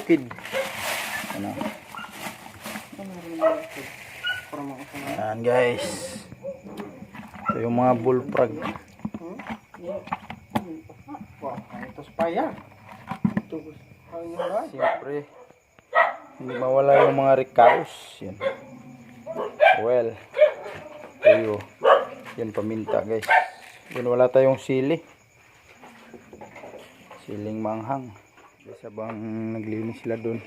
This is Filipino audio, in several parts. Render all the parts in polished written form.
bukid. Ano? Ayan guys. Ito yung mga bullfrog. Ito spaya. Siyempre, hindi mawala yung mga ricaos. Yan. Well, tuyo. Yan paminta guys. Yan wala tayong sili. Siling manghang. Kasi bang naglinis sila dun.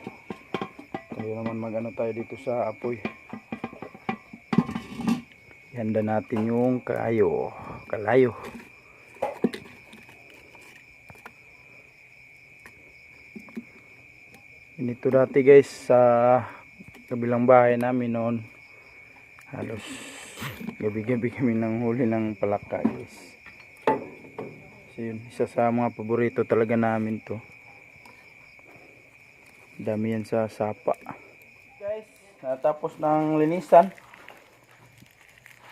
Tayo naman magano tayo dito sa apoy. Ihanda natin yung kalayo. Ganito dati guys sa kabilang bahay namin noon. Halos gabi-gabi kami nang huli ng palaka guys. So yun, isa sa mga paborito talaga namin to. Dami yan sa sapa. Guys, natapos ng linisan.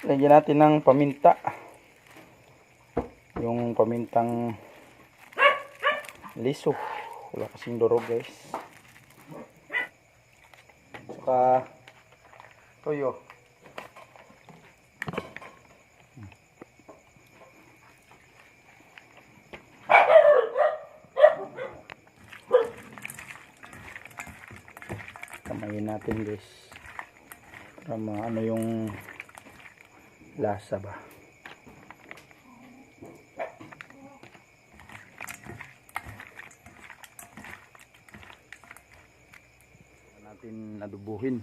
Lagyan natin ng paminta. Yung pamintang liso. Wala kasing durog guys. Saka toyo. Kamayin natin guys. Para maano yung lasa ba. Natin adubuhin.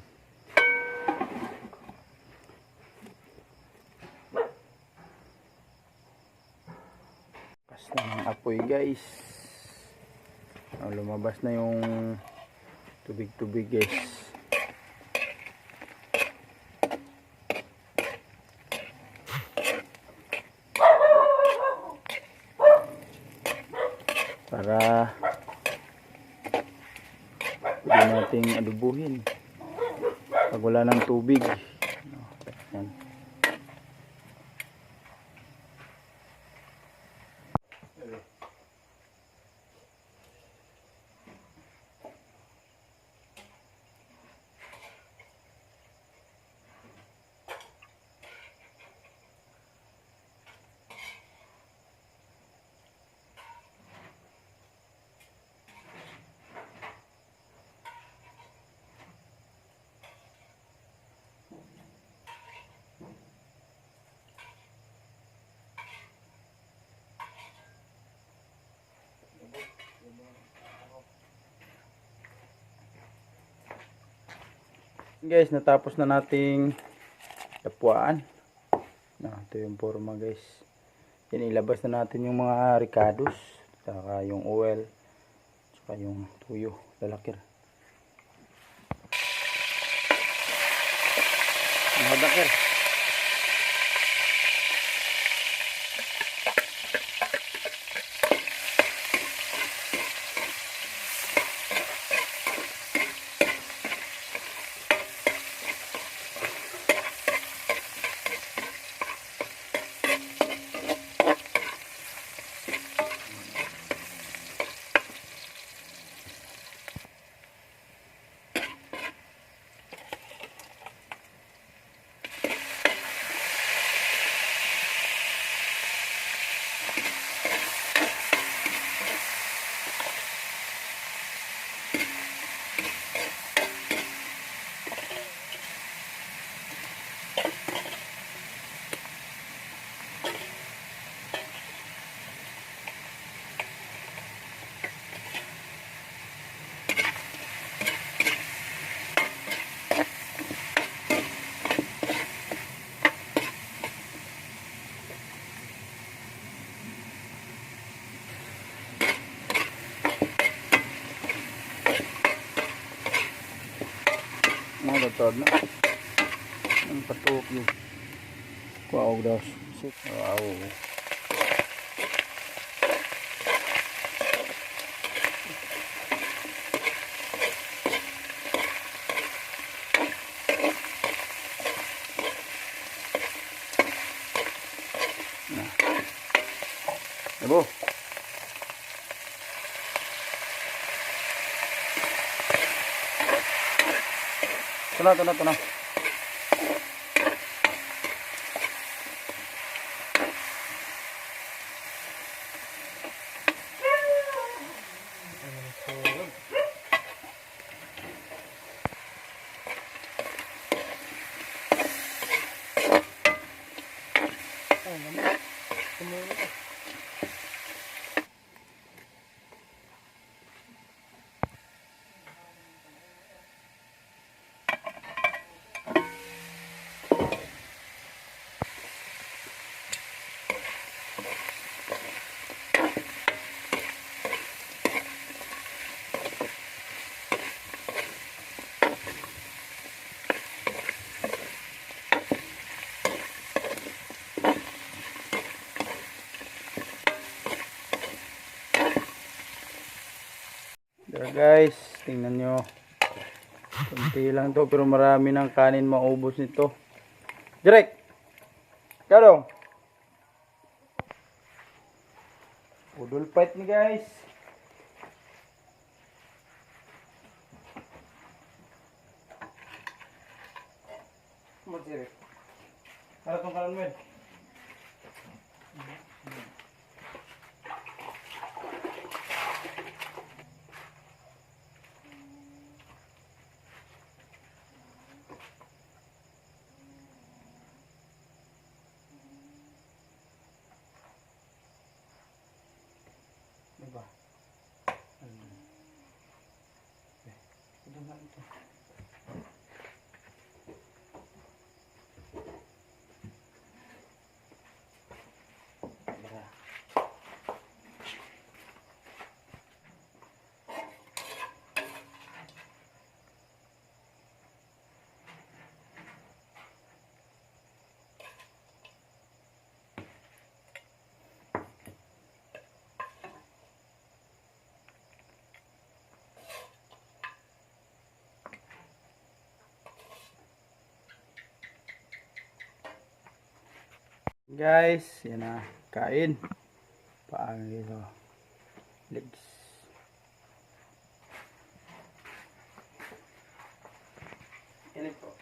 Pas na ng apoy guys. Lumabas na yung tubig-tubig guys. Para pwede nating adubuhin pag wala ng tubig. Yan. Guys, natapos na nating tapuan. Ito yung forma guys. Yan, ilabas na natin yung mga ricados, saka yung oil, saka yung tuyo, lalakir. Mga dakir. Tod na ang patok yun. Wow daw. Wow. Ebo. Ito na. There guys, tingnan nyo. Kunti lang to pero marami ng kanin maubos nito. Direk! Ikaw daw. Udol fight ni guys. Direk. Para tong kanan mo. Diba? Ito na ito. Guys, yan na, kain. Paano dito? Legs. Inig po.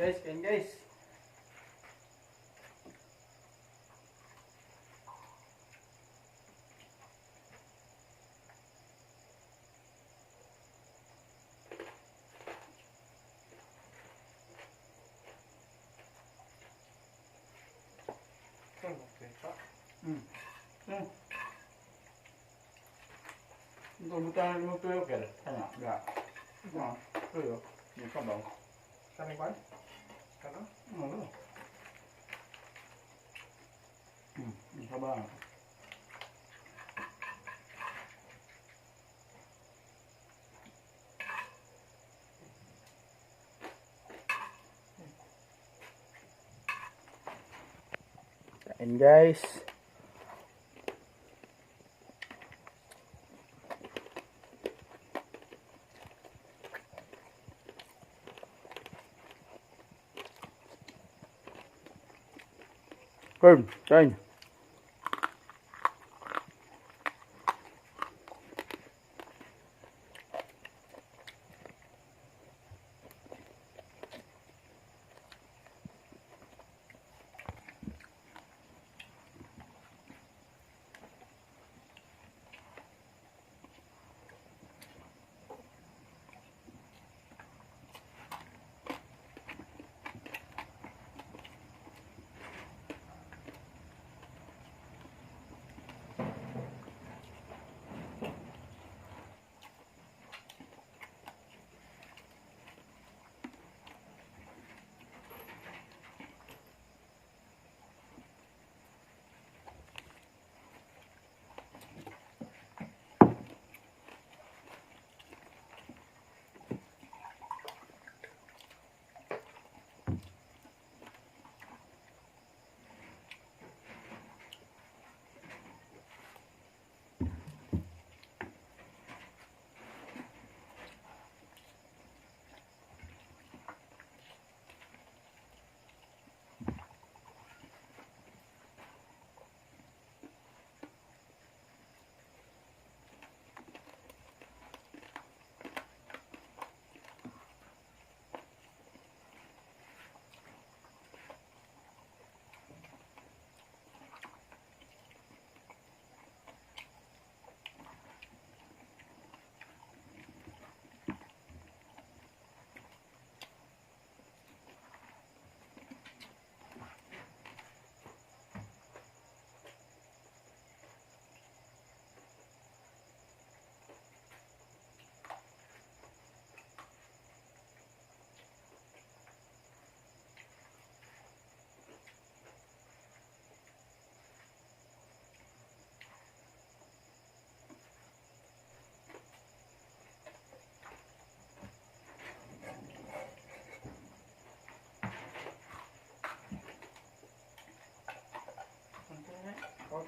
Guys, kain guys. Ito butahan mo tuyo kel. Kanya, ga. Tuyo. Yung sabaw. Saan yung kwan? Ano? Oo. Yung sabaw. Kain guys. Kain.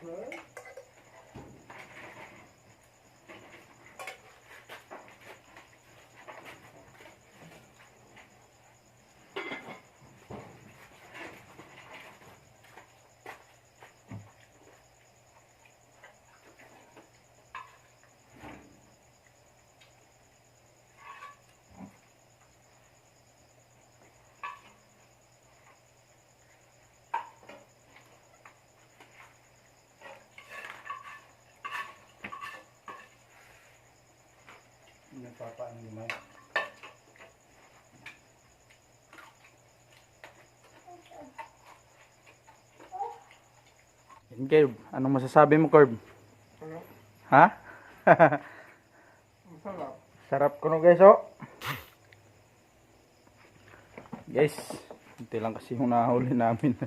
Okay. Nagpapaan naman. Yan, Kerb. Anong masasabi mo, Kerb? Ano? Ha? Masarap. Sarap ko no guys, oh. Guys, ito lang kasi yung nahuli namin.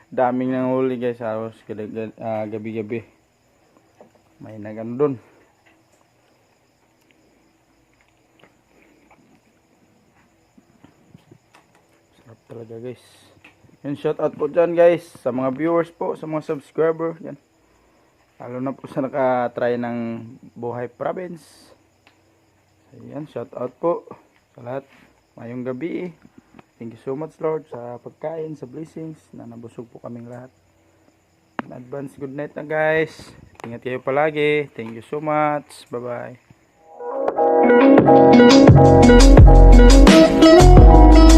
Daming nahuli guys, halos gabi-gabi. May nagano dun. Sarap talaga guys. Yan, shout out po dyan guys, sa mga viewers po, sa mga subscriber. Yan. Lalo na po sa naka-try ng Buhay Province. Ayan, shout out po sa lahat. Mayong gabi. Thank you so much Lord sa pagkain, sa blessings na nabusog po kaming lahat. In advance, good night na guys. Ingat kayo palagi. Thank you so much. Bye bye.